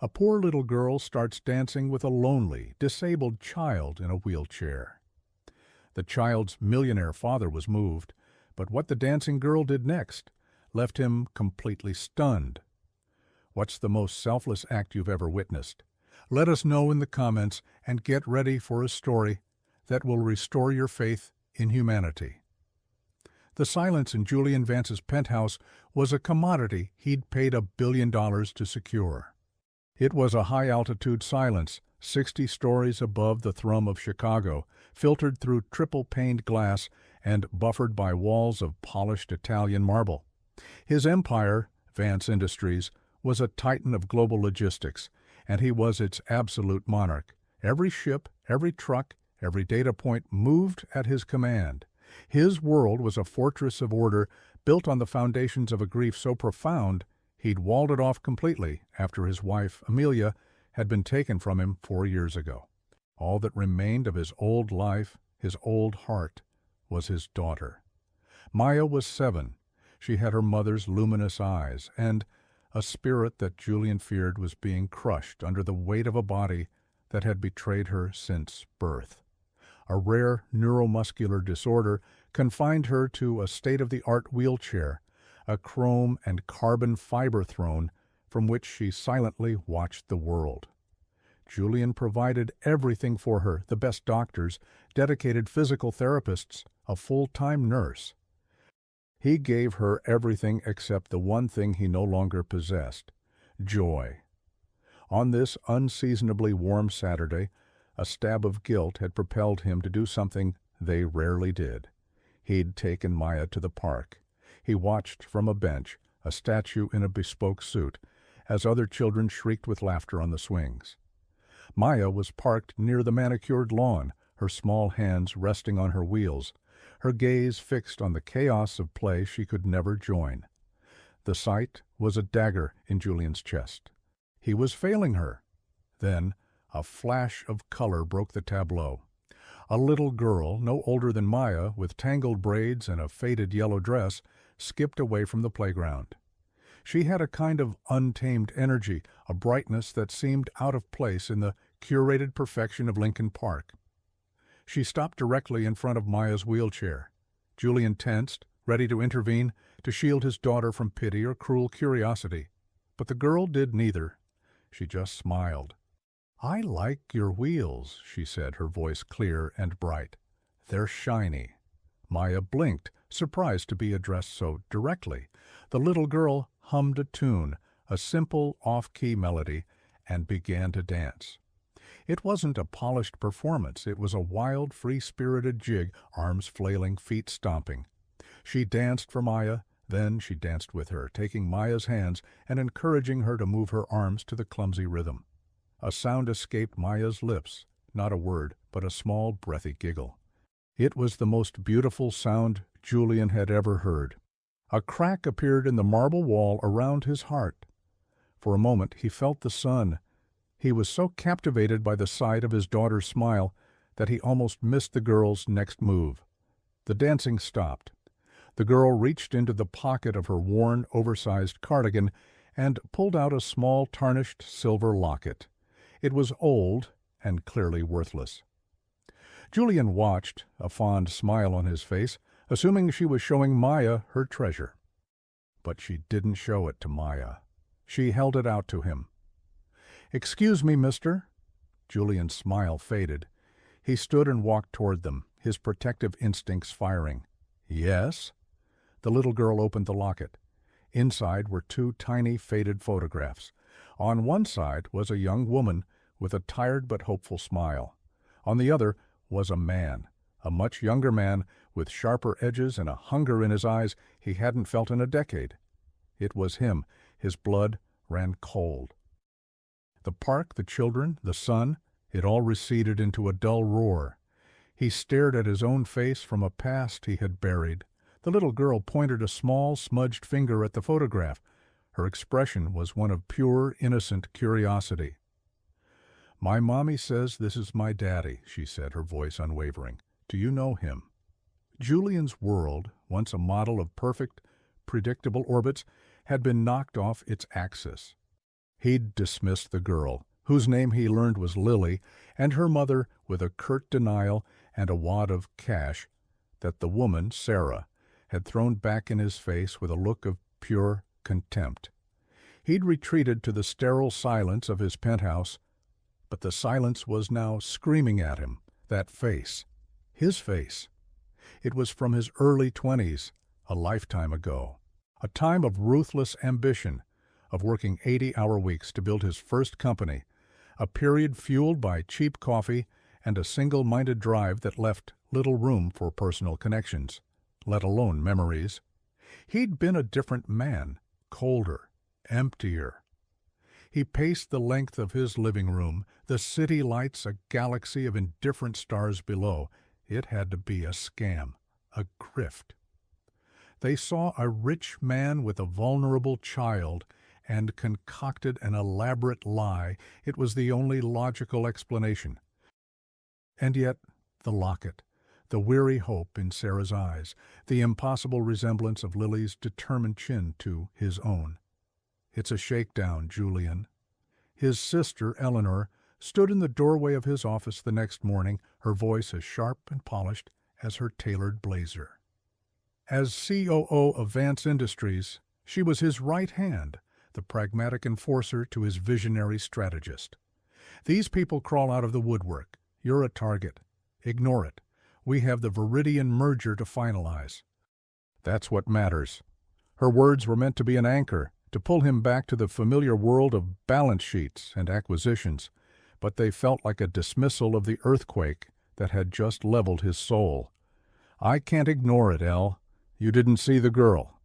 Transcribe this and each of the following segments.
A poor little girl starts dancing with a lonely, disabled child in a wheelchair. The child's millionaire father was moved, but what the dancing girl did next left him completely stunned. What's the most selfless act you've ever witnessed? Let us know in the comments and get ready for a story that will restore your faith in humanity. The silence in Julian Vance's penthouse was a commodity he'd paid $1 billion to secure. It was a high-altitude silence, 60 stories above the thrum of Chicago, filtered through triple-paned glass and buffered by walls of polished Italian marble. His empire, Vance Industries, was a titan of global logistics, and he was its absolute monarch. Every ship, every truck, every data point moved at his command. His world was a fortress of order built on the foundations of a grief so profound he'd walled it off completely after his wife, Amelia, had been taken from him 4 years ago. All that remained of his old life, his old heart, was his daughter. Maya was 7. She had her mother's luminous eyes and a spirit that Julian feared was being crushed under the weight of a body that had betrayed her since birth. A rare neuromuscular disorder confined her to a state-of-the-art wheelchair, a chrome and carbon fiber throne from which she silently watched the world. Julian provided everything for her, the best doctors, dedicated physical therapists, a full-time nurse. He gave her everything except the one thing he no longer possessed, joy. On this unseasonably warm Saturday, a stab of guilt had propelled him to do something they rarely did. He'd taken Maya to the park. He watched from a bench, a statue in a bespoke suit, as other children shrieked with laughter on the swings. Maya was parked near the manicured lawn, her small hands resting on her wheels, her gaze fixed on the chaos of play she could never join. The sight was a dagger in Julian's chest. He was failing her. Then a flash of color broke the tableau. A little girl, no older than Maya, with tangled braids and a faded yellow dress, skipped away from the playground. She had a kind of untamed energy, a brightness that seemed out of place in the curated perfection of Lincoln Park. She stopped directly in front of Maya's wheelchair. Julian tensed, ready to intervene, to shield his daughter from pity or cruel curiosity. But the girl did neither. She just smiled. "I like your wheels," she said, her voice clear and bright. "They're shiny." Maya blinked, surprised to be addressed so directly. The little girl hummed a tune, a simple off-key melody, and began to dance. It wasn't a polished performance. It was a wild, free-spirited jig, arms flailing, feet stomping. She danced for Maya, then she danced with her, taking Maya's hands and encouraging her to move her arms to the clumsy rhythm. A sound escaped Maya's lips, not a word, but a small, breathy giggle. It was the most beautiful sound Julian had ever heard. A crack appeared in the marble wall around his heart. For a moment he felt the sun. He was so captivated by the sight of his daughter's smile that he almost missed the girl's next move. The dancing stopped. The girl reached into the pocket of her worn, oversized cardigan and pulled out a small, tarnished silver locket. It was old and clearly worthless. Julian watched, a fond smile on his face, assuming she was showing Maya her treasure. But she didn't show it to Maya. She held it out to him. "Excuse me, mister." Julian's smile faded. He stood and walked toward them, his protective instincts firing. "Yes?" The little girl opened the locket. Inside were 2 tiny, faded photographs. On one side was a young woman with a tired but hopeful smile. On the other was a man, a much younger man with sharper edges and a hunger in his eyes he hadn't felt in a decade. It was him. His blood ran cold. The park, the children, the sun, it all receded into a dull roar. He stared at his own face from a past he had buried. The little girl pointed a small, smudged finger at the photograph. Her expression was one of pure, innocent curiosity. "My mommy says this is my daddy," she said, her voice unwavering. "Do you know him?" Julian's world, once a model of perfect, predictable orbits, had been knocked off its axis. He'd dismissed the girl, whose name he learned was Lily, and her mother with a curt denial and a wad of cash that the woman, Sarah, had thrown back in his face with a look of pure contempt. He'd retreated to the sterile silence of his penthouse, but the silence was now screaming at him, that face. His face. It was from his early 20s, a lifetime ago. A time of ruthless ambition, of working 80-hour weeks to build his first company, a period fueled by cheap coffee and a single-minded drive that left little room for personal connections, let alone memories. He'd been a different man, colder, emptier. He paced the length of his living room, the city lights a galaxy of indifferent stars below. It had to be a scam, a grift. They saw a rich man with a vulnerable child and concocted an elaborate lie. It was the only logical explanation. And yet, the locket, the weary hope in Sarah's eyes, the impossible resemblance of Lily's determined chin to his own. "It's a shakedown, Julian." His sister, Eleanor, stood in the doorway of his office the next morning, her voice as sharp and polished as her tailored blazer. As COO of Vance Industries, she was his right hand, the pragmatic enforcer to his visionary strategist. "These people crawl out of the woodwork. You're a target. Ignore it. We have the Viridian merger to finalize." That's what matters. Her words were meant to be an anchor, to pull him back to the familiar world of balance sheets and acquisitions, but they felt like a dismissal of the earthquake that had just leveled his soul. "I can't ignore it, Elle. You didn't see the girl."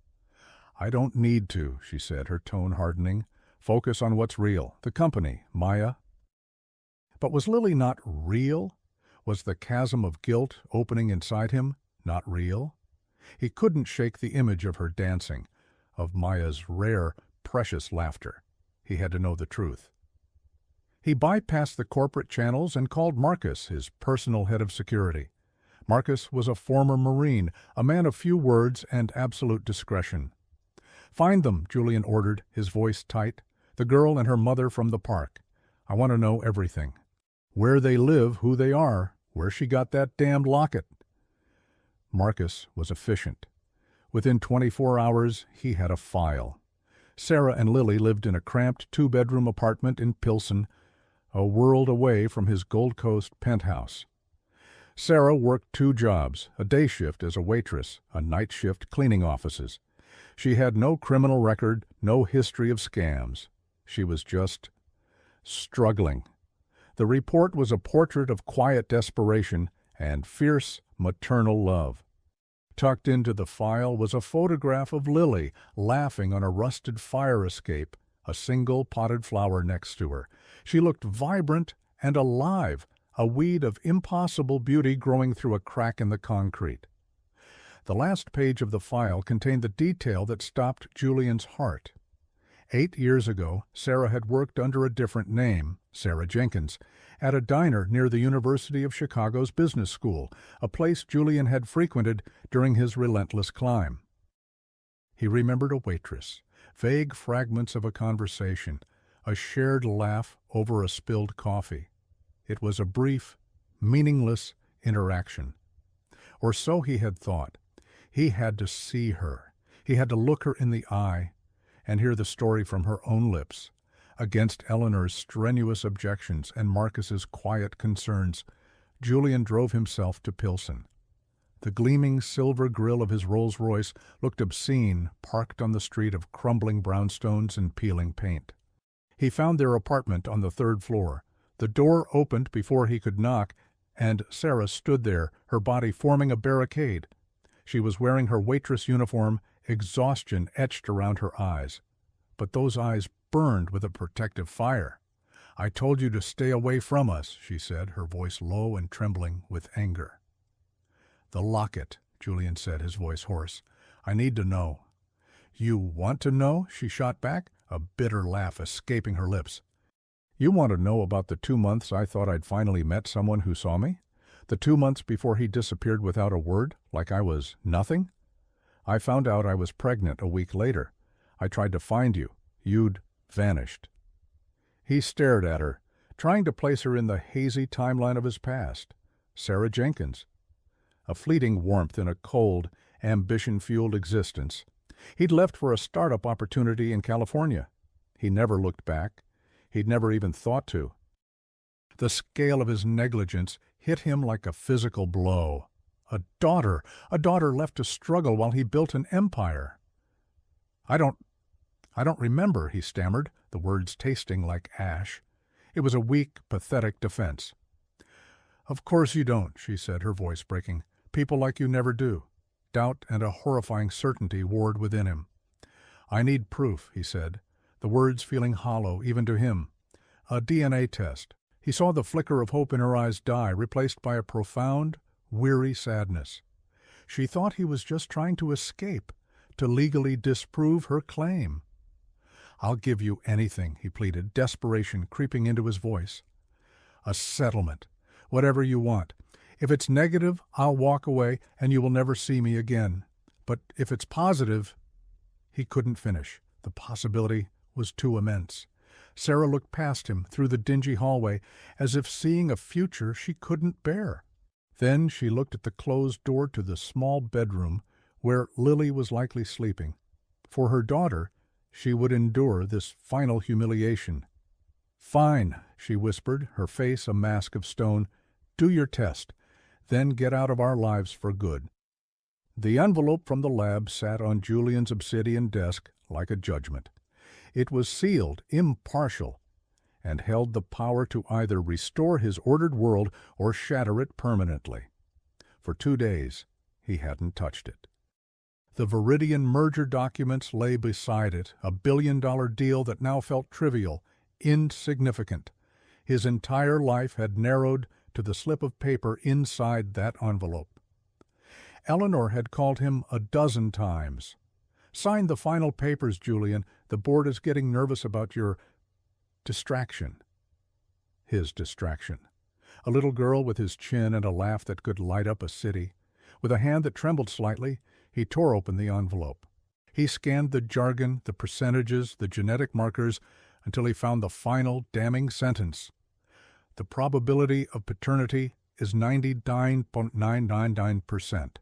"I don't need to," she said, her tone hardening. "Focus on what's real. The company, Maya." But was Lily not real? Was the chasm of guilt opening inside him not real? He couldn't shake the image of her dancing, of Maya's rare, precious laughter. He had to know the truth. He bypassed the corporate channels and called Marcus, his personal head of security. Marcus was a former Marine, a man of few words and absolute discretion. "Find them," Julian ordered, his voice tight. "The girl and her mother from the park. I want to know everything. Where they live, who they are, where she got that damned locket." Marcus was efficient. Within 24 hours, he had a file. Sarah and Lily lived in a cramped two-bedroom apartment in Pilsen, a world away from his Gold Coast penthouse. Sarah worked 2 jobs, a day shift as a waitress, a night shift cleaning offices. She had no criminal record, no history of scams. She was just struggling. The report was a portrait of quiet desperation and fierce maternal love. Tucked into the file was a photograph of Lily laughing on a rusted fire escape, a single potted flower next to her. She looked vibrant and alive, a weed of impossible beauty growing through a crack in the concrete. The last page of the file contained the detail that stopped Julian's heart. 8 years ago, Sarah had worked under a different name, Sarah Jenkins, at a diner near the University of Chicago's Business School, a place Julian had frequented during his relentless climb. He remembered a waitress, vague fragments of a conversation, a shared laugh over a spilled coffee. It was a brief, meaningless interaction. Or so he had thought. He had to see her. He had to look her in the eye and hear the story from her own lips. Against Eleanor's strenuous objections and Marcus's quiet concerns, Julian drove himself to Pilsen. The gleaming silver grille of his Rolls-Royce looked obscene, parked on the street of crumbling brownstones and peeling paint. He found their apartment on the 3rd floor. The door opened before he could knock, and Sarah stood there, her body forming a barricade. She was wearing her waitress uniform, exhaustion etched around her eyes. But those eyes burned with a protective fire. "I told you to stay away from us," she said, her voice low and trembling with anger. "The locket," Julian said, his voice hoarse. "I need to know." "You want to know?" she shot back, a bitter laugh escaping her lips. "You want to know about the 2 months I thought I'd finally met someone who saw me? The 2 months before he disappeared without a word, like I was nothing? I found out I was pregnant a week later. I tried to find you. You'd vanished." He stared at her, trying to place her in the hazy timeline of his past. Sarah Jenkins. A fleeting warmth in a cold, ambition-fueled existence. He'd left for a startup opportunity in California. He never looked back. He'd never even thought to. The scale of his negligence hit him like a physical blow. A daughter left to struggle while he built an empire. I don't remember, he stammered, the words tasting like ash. It was a weak, pathetic defense. Of course you don't, she said, her voice breaking. People like you never do. Doubt and a horrifying certainty warred within him. I need proof, he said, the words feeling hollow even to him. A DNA test. He saw the flicker of hope in her eyes die, replaced by a profound, weary sadness. She thought he was just trying to escape, to legally disprove her claim. I'll give you anything, he pleaded, desperation creeping into his voice. A settlement. Whatever you want. If it's negative, I'll walk away and you will never see me again. But if it's positive... He couldn't finish. The possibility was too immense. Sarah looked past him through the dingy hallway as if seeing a future she couldn't bear. Then she looked at the closed door to the small bedroom where Lily was likely sleeping. For her daughter, she would endure this final humiliation. Fine, she whispered, her face a mask of stone. Do your test, then get out of our lives for good. The envelope from the lab sat on Julian's obsidian desk like a judgment. It was sealed, impartial, and held the power to either restore his ordered world or shatter it permanently. For 2 days, he hadn't touched it. The Viridian merger documents lay beside it, a billion-dollar deal that now felt trivial, insignificant. His entire life had narrowed to the slip of paper inside that envelope. Eleanor had called him a dozen times. Sign the final papers, Julian. The board is getting nervous about your distraction. His distraction. A little girl with his chin and a laugh that could light up a city. With a hand that trembled slightly, he tore open the envelope. He scanned the jargon, the percentages, the genetic markers, until he found the final damning sentence. The probability of paternity is 99.999%.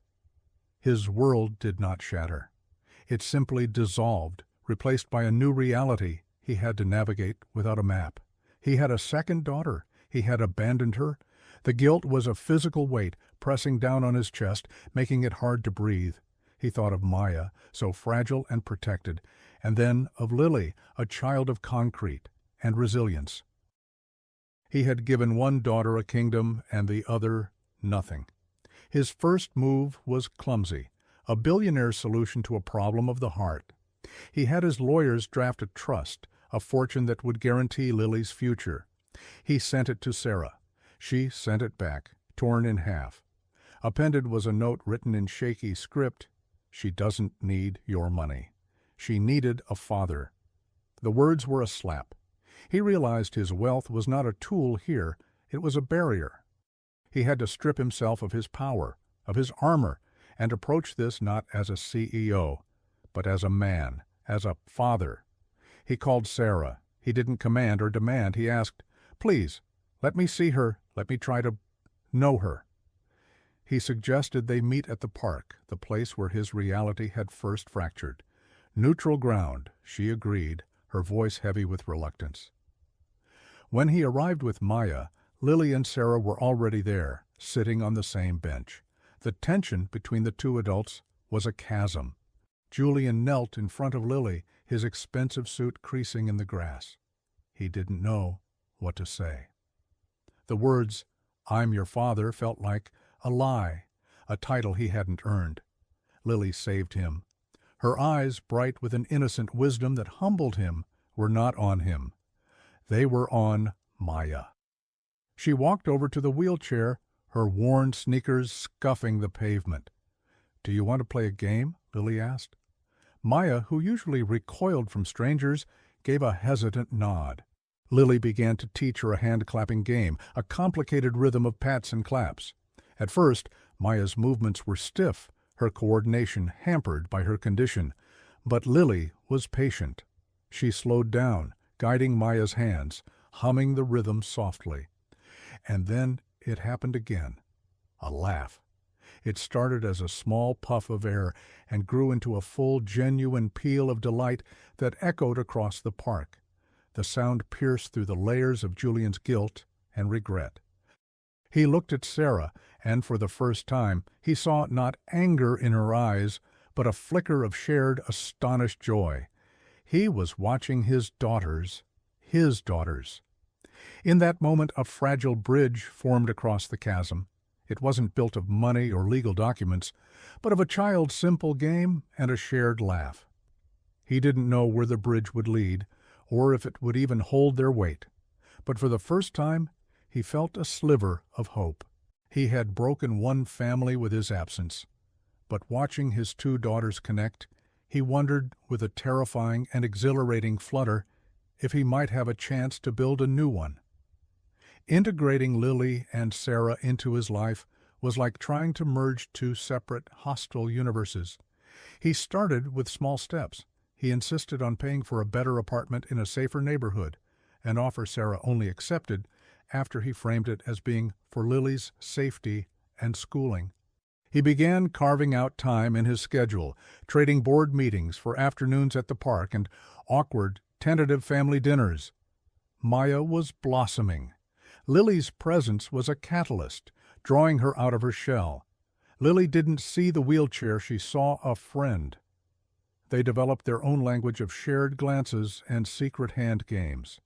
His world did not shatter. It simply dissolved, replaced by a new reality he had to navigate without a map. He had a second daughter. He had abandoned her. The guilt was a physical weight pressing down on his chest, making it hard to breathe. He thought of Maya, so fragile and protected, and then of Lily, a child of concrete and resilience. He had given one daughter a kingdom and the other nothing. His first move was clumsy, a billionaire's solution to a problem of the heart. He had his lawyers draft a trust, a fortune that would guarantee Lily's future. He sent it to Sarah. She sent it back, torn in half. Appended was a note written in shaky script. She doesn't need your money. She needed a father. The words were a slap. He realized his wealth was not a tool here, it was a barrier. He had to strip himself of his power, of his armor, and approach this not as a CEO, but as a man, as a father. He called Sarah. He didn't command or demand. He asked, "Please, let me see her. Let me try to know her." He suggested they meet at the park, the place where his reality had first fractured. Neutral ground, she agreed, her voice heavy with reluctance. When he arrived with Maya, Lily and Sarah were already there, sitting on the same bench. The tension between the two adults was a chasm. Julian knelt in front of Lily, his expensive suit creasing in the grass. He didn't know what to say. The words, "I'm your father," felt like a lie, a title he hadn't earned. Lily saved him. Her eyes, bright with an innocent wisdom that humbled him, were not on him. They were on Maya. She walked over to the wheelchair, her worn sneakers scuffing the pavement. "Do you want to play a game?" Lily asked. Maya, who usually recoiled from strangers, gave a hesitant nod. Lily began to teach her a hand-clapping game, a complicated rhythm of pats and claps. At first, Maya's movements were stiff, her coordination hampered by her condition. But Lily was patient. She slowed down, guiding Maya's hands, humming the rhythm softly. And then it happened again. A laugh. It started as a small puff of air and grew into a full, genuine peal of delight that echoed across the park. The sound pierced through the layers of Julian's guilt and regret. He looked at Sarah, and for the first time he saw not anger in her eyes, but a flicker of shared, astonished joy. He was watching his daughters. In that moment, a fragile bridge formed across the chasm. It wasn't built of money or legal documents, but of a child's simple game and a shared laugh. He didn't know where the bridge would lead, or if it would even hold their weight. But for the first time, he felt a sliver of hope. He had broken one family with his absence. But watching his two daughters connect, he wondered, with a terrifying and exhilarating flutter, if he might have a chance to build a new one. Integrating Lily and Sarah into his life was like trying to merge two separate, hostile universes. He started with small steps. He insisted on paying for a better apartment in a safer neighborhood, an offer Sarah only accepted after he framed it as being for Lily's safety and schooling. He began carving out time in his schedule, trading board meetings for afternoons at the park and awkward, tentative family dinners. Maya was blossoming. Lily's presence was a catalyst, drawing her out of her shell. Lily didn't see the wheelchair, she saw a friend. They developed their own language of shared glances and secret hand games.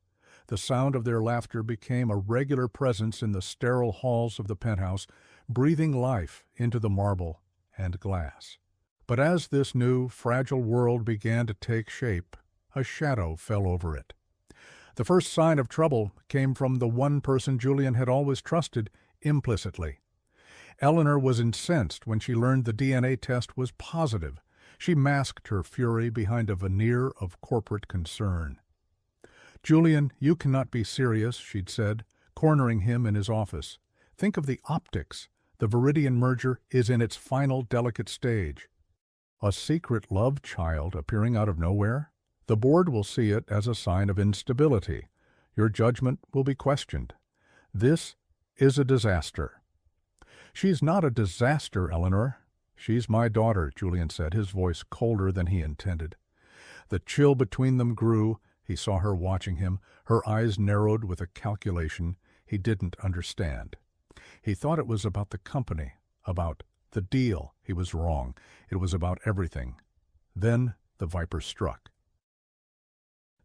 The sound of their laughter became a regular presence in the sterile halls of the penthouse, breathing life into the marble and glass. But as this new, fragile world began to take shape, a shadow fell over it. The first sign of trouble came from the one person Julian had always trusted implicitly. Eleanor was incensed when she learned the DNA test was positive. She masked her fury behind a veneer of corporate concern. "Julian, you cannot be serious," she'd said, cornering him in his office. "Think of the optics. The Viridian merger is in its final delicate stage." A secret love child appearing out of nowhere? The board will see it as a sign of instability. Your judgment will be questioned. This is a disaster. "She's not a disaster, Eleanor. She's my daughter," Julian said, his voice colder than he intended. The chill between them grew. He saw her watching him, her eyes narrowed with a calculation he didn't understand. He thought it was about the company, about the deal. He was wrong. It was about everything. Then the viper struck.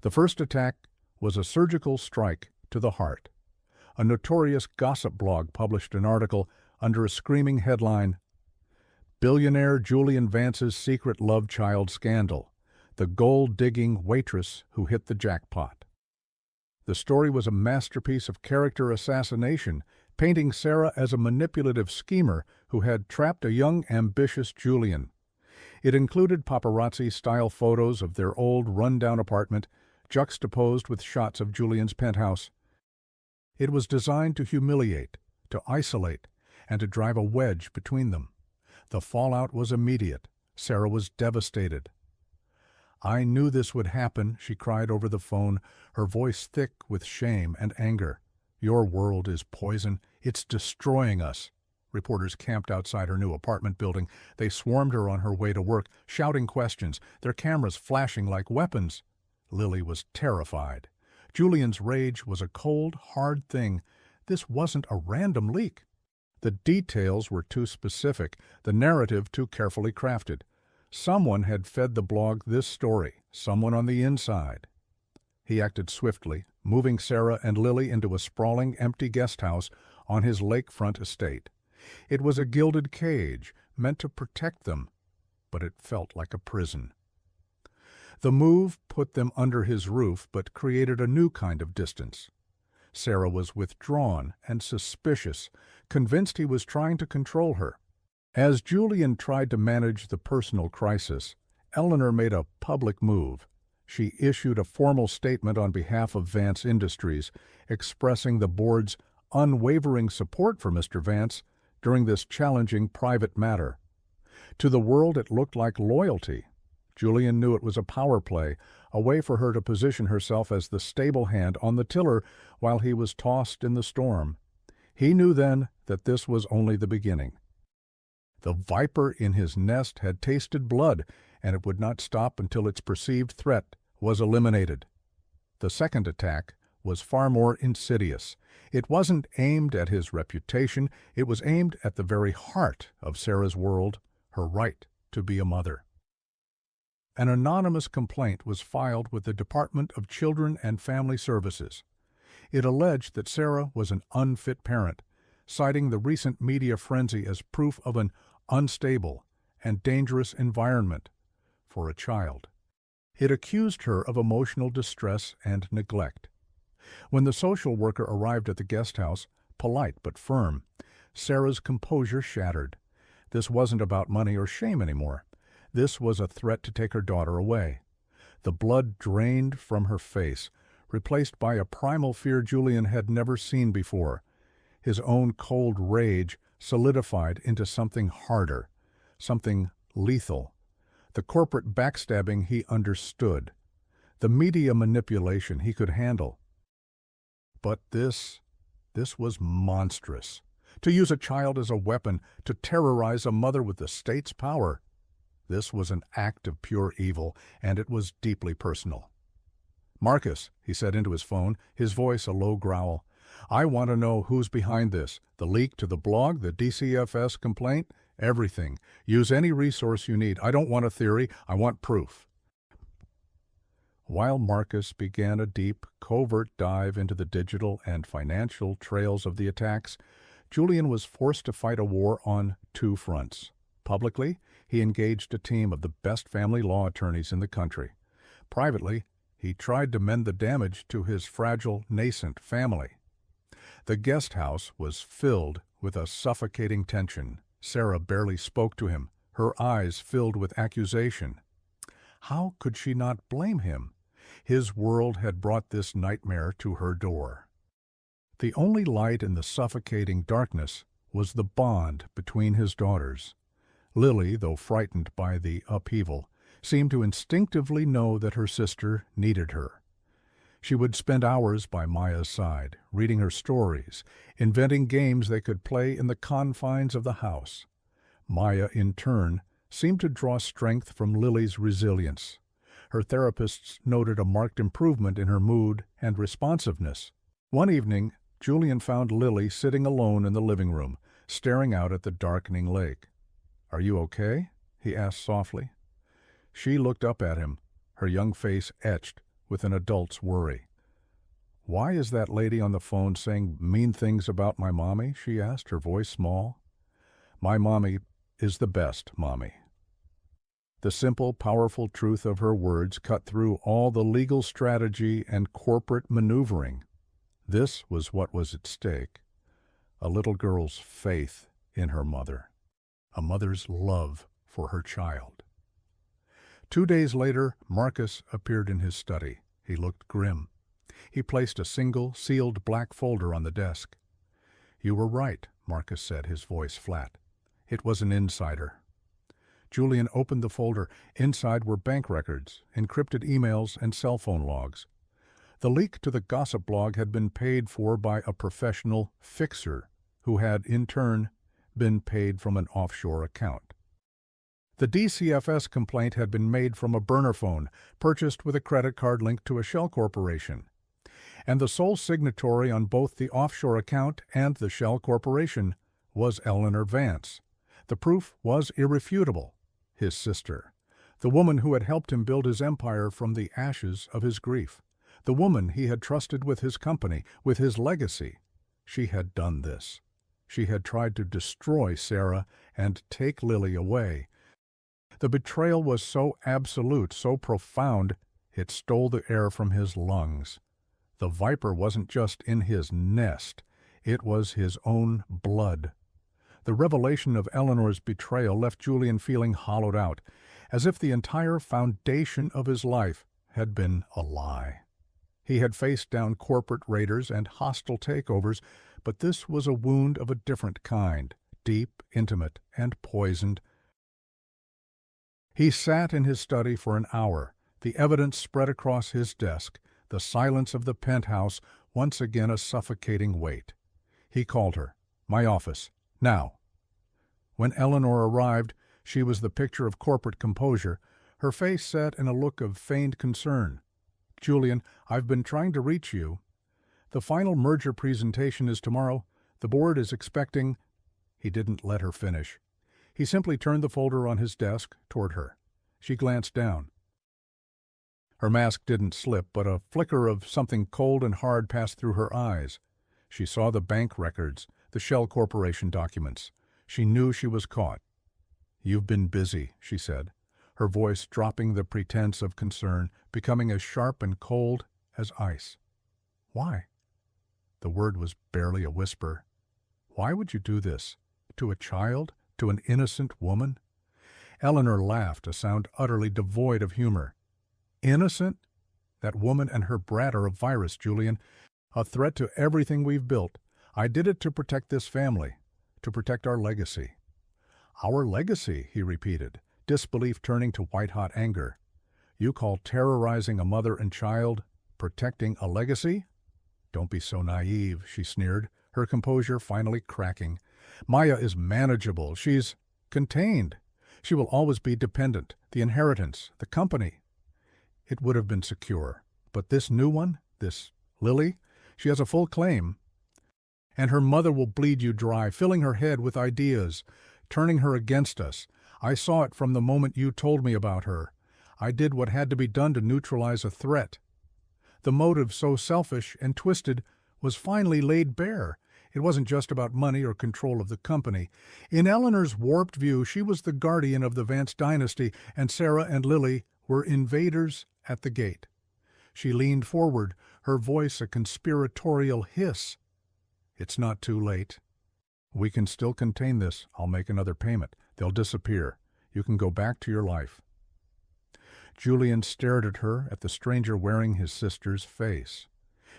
The first attack was a surgical strike to the heart. A notorious gossip blog published an article under a screaming headline, "Billionaire Julian Vance's Secret Love Child Scandal. The gold-digging waitress who hit the jackpot." The story was a masterpiece of character assassination, painting Sarah as a manipulative schemer who had trapped a young, ambitious Julian. It included paparazzi-style photos of their old, run-down apartment, juxtaposed with shots of Julian's penthouse. It was designed to humiliate, to isolate, and to drive a wedge between them. The fallout was immediate. Sarah was devastated. "I knew this would happen," she cried over the phone, her voice thick with shame and anger. "Your world is poison. It's destroying us." Reporters camped outside her new apartment building. They swarmed her on her way to work, shouting questions, their cameras flashing like weapons. Lily was terrified. Julian's rage was a cold, hard thing. This wasn't a random leak. The details were too specific, the narrative too carefully crafted. Someone had fed the blog this story, someone on the inside. He acted swiftly, moving Sarah and Lily into a sprawling, empty guest house on his lakefront estate. It was a gilded cage, meant to protect them, but it felt like a prison. The move put them under his roof, but created a new kind of distance. Sarah was withdrawn and suspicious, convinced he was trying to control her. As Julian tried to manage the personal crisis, Eleanor made a public move. She issued a formal statement on behalf of Vance Industries, expressing the board's unwavering support for Mr. Vance during this challenging private matter. To the world it looked like loyalty. Julian knew it was a power play, a way for her to position herself as the stable hand on the tiller while he was tossed in the storm. He knew then that this was only the beginning. The viper in his nest had tasted blood, and it would not stop until its perceived threat was eliminated. The second attack was far more insidious. It wasn't aimed at his reputation, it was aimed at the very heart of Sarah's world, her right to be a mother. An anonymous complaint was filed with the Department of Children and Family Services. It alleged that Sarah was an unfit parent, citing the recent media frenzy as proof of an unstable and dangerous environment for a child. It accused her of emotional distress and neglect. When the social worker arrived at the guest house, polite but firm, Sarah's composure shattered. This wasn't about money or shame anymore. This was a threat to take her daughter away. The blood drained from her face, replaced by a primal fear Julian had never seen before. His own cold rage solidified into something harder, something lethal. The corporate backstabbing he understood. The media manipulation he could handle. But this was monstrous. To use a child as a weapon, to terrorize a mother with the state's power. This was an act of pure evil, and it was deeply personal. "Marcus," he said into his phone, his voice a low growl, "I want to know who's behind this. The leak to the blog, the DCFS complaint, everything. Use any resource you need. I don't want a theory, I want proof." While Marcus began a deep, covert dive into the digital and financial trails of the attacks, Julian was forced to fight a war on two fronts. Publicly, he engaged a team of the best family law attorneys in the country. Privately, he tried to mend the damage to his fragile, nascent family. The guest house was filled with a suffocating tension. Sarah barely spoke to him, her eyes filled with accusation. How could she not blame him? His world had brought this nightmare to her door. The only light in the suffocating darkness was the bond between his daughters. Lily, though frightened by the upheaval, seemed to instinctively know that her sister needed her. She would spend hours by Maya's side, reading her stories, inventing games they could play in the confines of the house. Maya, in turn, seemed to draw strength from Lily's resilience. Her therapists noted a marked improvement in her mood and responsiveness. One evening, Julian found Lily sitting alone in the living room, staring out at the darkening lake. "Are you okay?" he asked softly. She looked up at him, her young face etched with an adult's worry. "Why is that lady on the phone saying mean things about my mommy?" she asked, her voice small. "My mommy is the best mommy." The simple, powerful truth of her words cut through all the legal strategy and corporate maneuvering. This was what was at stake. A little girl's faith in her mother. A mother's love for her child. 2 days later, Marcus appeared in his study. He looked grim. He placed a single, sealed black folder on the desk. "You were right," Marcus said, his voice flat. "It was an insider." Julian opened the folder. Inside were bank records, encrypted emails, and cell phone logs. The leak to the gossip blog had been paid for by a professional fixer, who had, in turn, been paid from an offshore account. The DCFS complaint had been made from a burner phone, purchased with a credit card linked to a shell corporation. And the sole signatory on both the offshore account and the shell corporation was Eleanor Vance. The proof was irrefutable. His sister. The woman who had helped him build his empire from the ashes of his grief. The woman he had trusted with his company, with his legacy. She had done this. She had tried to destroy Sarah and take Lily away. The betrayal was so absolute, so profound, it stole the air from his lungs. The viper wasn't just in his nest, it was his own blood. The revelation of Eleanor's betrayal left Julian feeling hollowed out, as if the entire foundation of his life had been a lie. He had faced down corporate raiders and hostile takeovers, but this was a wound of a different kind, deep, intimate, and poisoned. He sat in his study for an hour, The evidence spread across his desk, the silence of the penthouse once again a suffocating weight. He called her. "My office. Now." When Eleanor arrived, she was the picture of corporate composure, her face set in a look of feigned concern. "Julian, I've been trying to reach you. The final merger presentation is tomorrow. The board is expecting—" He didn't let her finish. He simply turned the folder on his desk toward her. She glanced down. Her mask didn't slip, but a flicker of something cold and hard passed through her eyes. She saw the bank records, the Shell Corporation documents. She knew she was caught. "You've been busy," she said, her voice dropping the pretense of concern, becoming as sharp and cold as ice. "Why?" The word was barely a whisper. "Why would you do this? To a child? To an innocent woman?" Eleanor laughed, a sound utterly devoid of humor. "Innocent? That woman and her brat are a virus, Julian. A threat to everything we've built. I did it to protect this family, to protect our legacy." "Our legacy," he repeated, disbelief turning to white-hot anger. "You call terrorizing a mother and child protecting a legacy?" "Don't be so naive," she sneered, her composure finally cracking. "Maya is manageable. She's contained. She will always be dependent. The inheritance, the company. It would have been secure. But this new one, this Lily, she has a full claim. And her mother will bleed you dry, filling her head with ideas, turning her against us. I saw it from the moment you told me about her. I did what had to be done to neutralize a threat. The motive, so selfish and twisted, was finally laid bare. It wasn't just about money or control of the company. In Eleanor's warped view, she was the guardian of the Vance dynasty, and Sarah and Lily were invaders at the gate. She leaned forward, her voice a conspiratorial hiss. "It's not too late. We can still contain this. I'll make another payment. They'll disappear. You can go back to your life." Julian stared at her, at the stranger wearing his sister's face.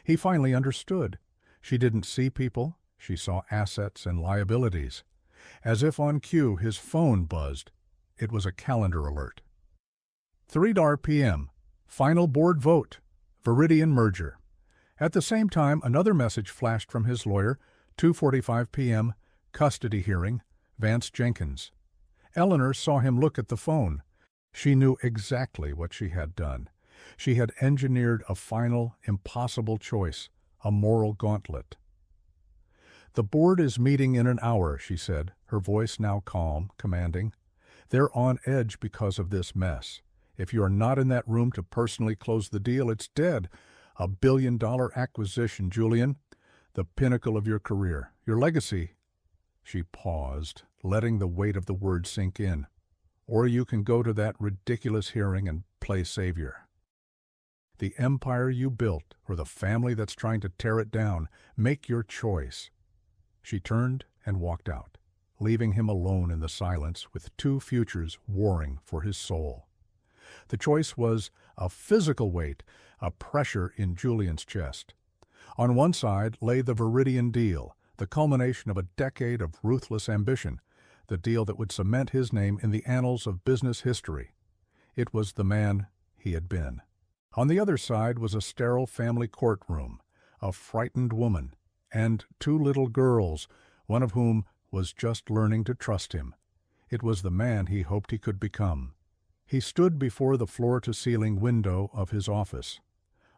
He finally understood. She didn't see people. She saw assets and liabilities. As if on cue, his phone buzzed. It was a calendar alert. 3 p.m. Final board vote. Viridian merger. At the same time, another message flashed from his lawyer. 2:45 p.m. Custody hearing. Vance Jenkins. Eleanor saw him look at the phone. She knew exactly what she had done. She had engineered a final, impossible choice, a moral gauntlet. "The board is meeting in an hour," she said, her voice now calm, commanding. "They're on edge because of this mess. If you are not in that room to personally close the deal, it's dead. A billion-dollar acquisition, Julian. The pinnacle of your career, your legacy." She paused, letting the weight of the word sink in. "Or you can go to that ridiculous hearing and play savior. The empire you built, or the family that's trying to tear it down. Make your choice." She turned and walked out, leaving him alone in the silence with two futures warring for his soul. The choice was a physical weight, a pressure in Julian's chest. On one side lay the Viridian deal, the culmination of a decade of ruthless ambition, the deal that would cement his name in the annals of business history. It was the man he had been. On the other side was a sterile family courtroom, a frightened woman, and two little girls, one of whom was just learning to trust him. It was the man he hoped he could become. He stood before the floor-to-ceiling window of his office.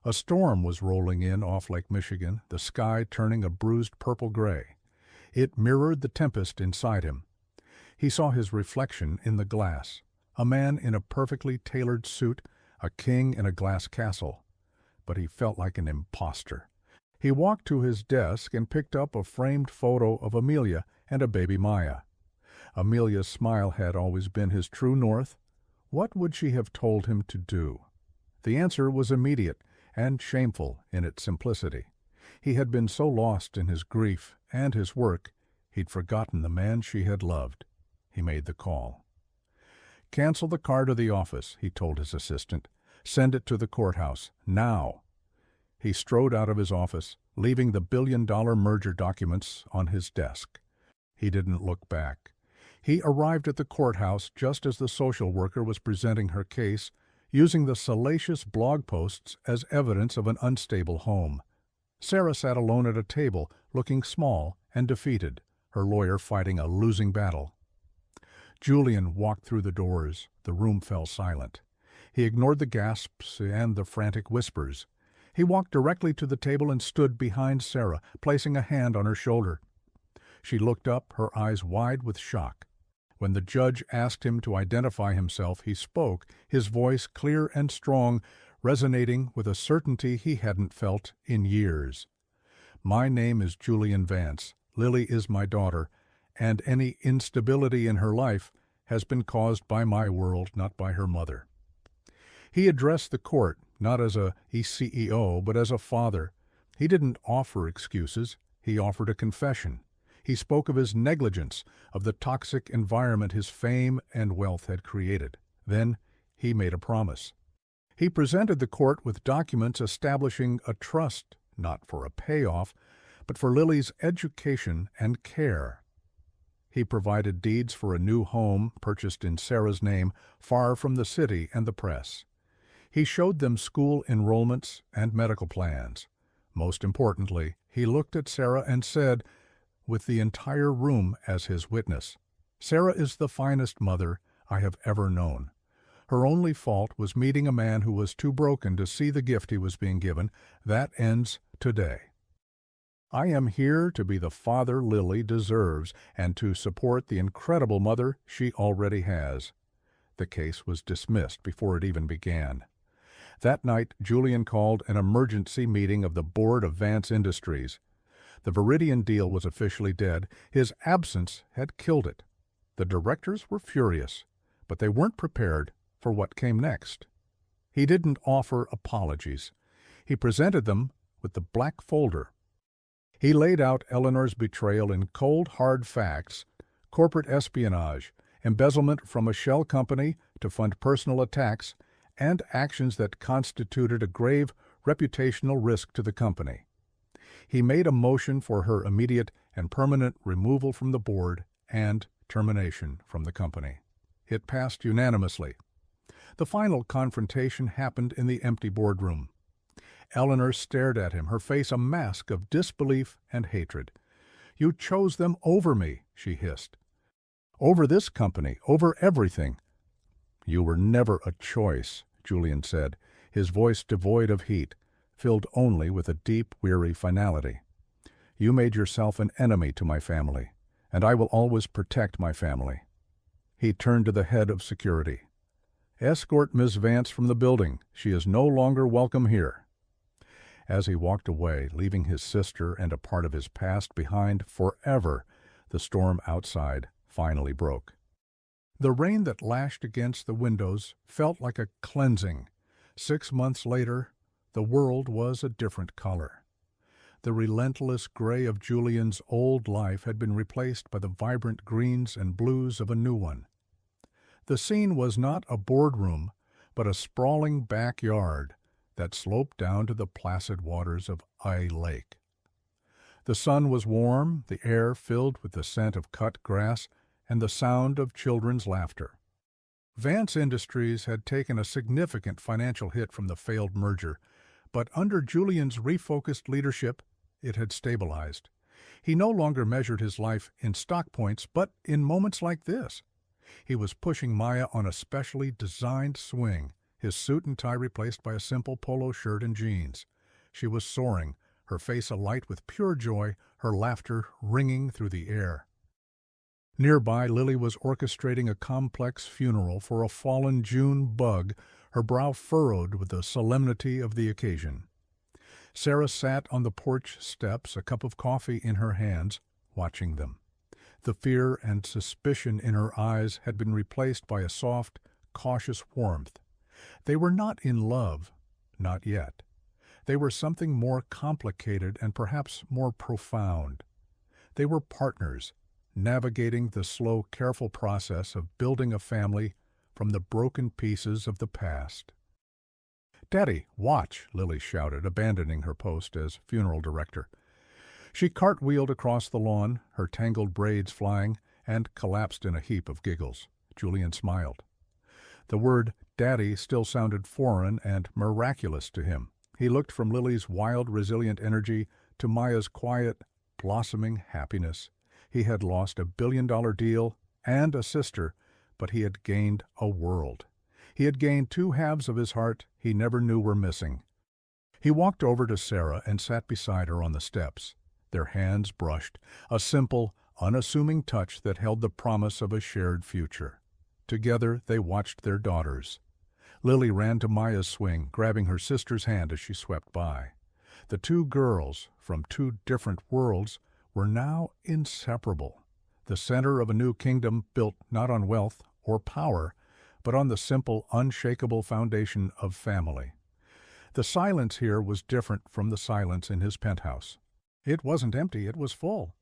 A storm was rolling in off Lake Michigan, the sky turning a bruised purple-gray. It mirrored the tempest inside him. He saw his reflection in the glass, a man in a perfectly tailored suit, a king in a glass castle. But he felt like an imposter. He walked to his desk and picked up a framed photo of Amelia and a baby Maya. Amelia's smile had always been his true north. What would she have told him to do? The answer was immediate and shameful in its simplicity. He had been so lost in his grief and his work, he'd forgotten the man she had loved. He made the call. "Cancel the car to the office," he told his assistant. "Send it to the courthouse, now." He strode out of his office, leaving the billion-dollar merger documents on his desk. He didn't look back. He arrived at the courthouse just as the social worker was presenting her case, using the salacious blog posts as evidence of an unstable home. Sarah sat alone at a table, looking small and defeated, her lawyer fighting a losing battle. Julian walked through the doors. The room fell silent. He ignored the gasps and the frantic whispers. He walked directly to the table and stood behind Sarah, placing a hand on her shoulder. She looked up, her eyes wide with shock. When the judge asked him to identify himself, he spoke, his voice clear and strong, resonating with a certainty he hadn't felt in years. "My name is Julian Vance. Lily is my daughter, and any instability in her life has been caused by my world, not by her mother." He addressed the court, not as a CEO, but as a father. He didn't offer excuses. He offered a confession. He spoke of his negligence, of the toxic environment his fame and wealth had created. Then he made a promise. He presented the court with documents establishing a trust, not for a payoff, but for Lily's education and care. He provided deeds for a new home purchased in Sarah's name, far from the city and the press. He showed them school enrollments and medical plans. Most importantly, he looked at Sarah and said, with the entire room as his witness, "Sarah is the finest mother I have ever known. Her only fault was meeting a man who was too broken to see the gift he was being given. That ends today. I am here to be the father Lily deserves and to support the incredible mother she already has." The case was dismissed before it even began. That night, Julian called an emergency meeting of the board of Vance Industries. The Viridian deal was officially dead. His absence had killed it. The directors were furious, but they weren't prepared for what came next. He didn't offer apologies. He presented them with the black folder. He laid out Eleanor's betrayal in cold, hard facts: corporate espionage, embezzlement from a shell company to fund personal attacks, and actions that constituted a grave reputational risk to the company. He made a motion for her immediate and permanent removal from the board and termination from the company. It passed unanimously. The final confrontation happened in the empty boardroom. Eleanor stared at him, her face a mask of disbelief and hatred. "You chose them over me," she hissed. "Over this company, over everything." "You were never a choice," Julian said, his voice devoid of heat, filled only with a deep, weary finality. "You made yourself an enemy to my family, and I will always protect my family." He turned to the head of security. "Escort Miss Vance from the building. She is no longer welcome here." As he walked away, leaving his sister and a part of his past behind forever, the storm outside finally broke. The rain that lashed against the windows felt like a cleansing. 6 months later, the world was a different color. The relentless gray of Julian's old life had been replaced by the vibrant greens and blues of a new one. The scene was not a boardroom, but a sprawling backyard that sloped down to the placid waters of Eye Lake. The sun was warm, the air filled with the scent of cut grass and the sound of children's laughter. Vance Industries had taken a significant financial hit from the failed merger, but under Julian's refocused leadership, it had stabilized. He no longer measured his life in stock points, but in moments like this. He was pushing Maya on a specially designed swing, his suit and tie replaced by a simple polo shirt and jeans. She was soaring, her face alight with pure joy, her laughter ringing through the air. Nearby, Lily was orchestrating a complex funeral for a fallen June bug, her brow furrowed with the solemnity of the occasion. Sarah sat on the porch steps, a cup of coffee in her hands, watching them. The fear and suspicion in her eyes had been replaced by a soft, cautious warmth. They were not in love, not yet. They were something more complicated and perhaps more profound. They were partners, navigating the slow, careful process of building a family from the broken pieces of the past. "Daddy, watch!" Lily shouted, abandoning her post as funeral director. She cartwheeled across the lawn, her tangled braids flying, and collapsed in a heap of giggles. Julian smiled. The word Daddy still sounded foreign and miraculous to him. He looked from Lily's wild, resilient energy to Maya's quiet, blossoming happiness. He had lost $1 billion deal and a sister, but he had gained a world. He had gained two halves of his heart he never knew were missing. He walked over to Sarah and sat beside her on the steps. Their hands brushed, a simple, unassuming touch that held the promise of a shared future. Together they watched their daughters. Lily ran to Maya's swing, grabbing her sister's hand as she swept by. The two girls, from two different worlds, were now inseparable. The center of a new kingdom built not on wealth or power, but on the simple, unshakable foundation of family. The silence here was different from the silence in his penthouse. It wasn't empty, it was full.